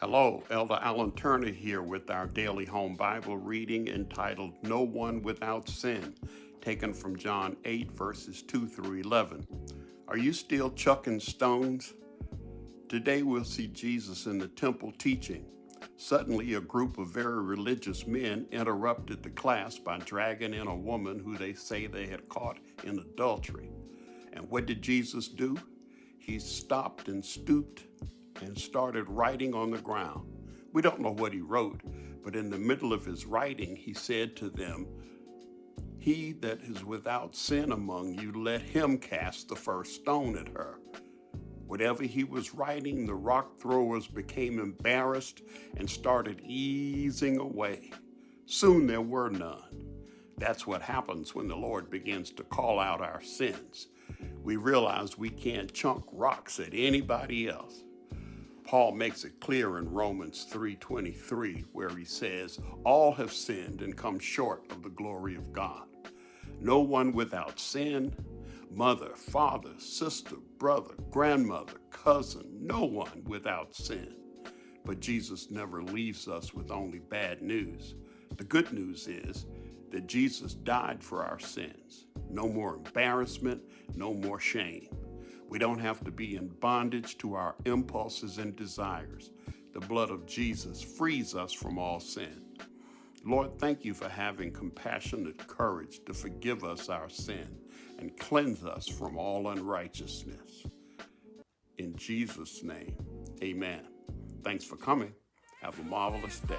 Hello, Elder Allan Turner here with our daily home Bible reading entitled No One Without Sin, taken from John 8, verses 2 through 11. Are you still chucking stones? Today we'll see Jesus in the temple teaching. Suddenly, a group of very religious men interrupted the class by dragging in a woman who they say they had caught in adultery. And what did Jesus do? He stopped and stooped and started writing on the ground. We don't know what he wrote, but in the middle of his writing, he said to them, "He that is without sin among you, let him cast the first stone at her." Whatever he was writing, the rock throwers became embarrassed and started easing away. Soon there were none. That's what happens when the Lord begins to call out our sins. We realize we can't chunk rocks at anybody else. Paul makes it clear in Romans 3:23, where he says, "All have sinned and come short of the glory of God." No one without sin, mother, father, sister, brother, grandmother, cousin, no one without sin. But Jesus never leaves us with only bad news. The good news is that Jesus died for our sins. No more embarrassment, no more shame. We don't have to be in bondage to our impulses and desires. The blood of Jesus frees us from all sin. Lord, thank you for having compassionate courage to forgive us our sin and cleanse us from all unrighteousness. In Jesus' name, amen. Thanks for coming. Have a marvelous day.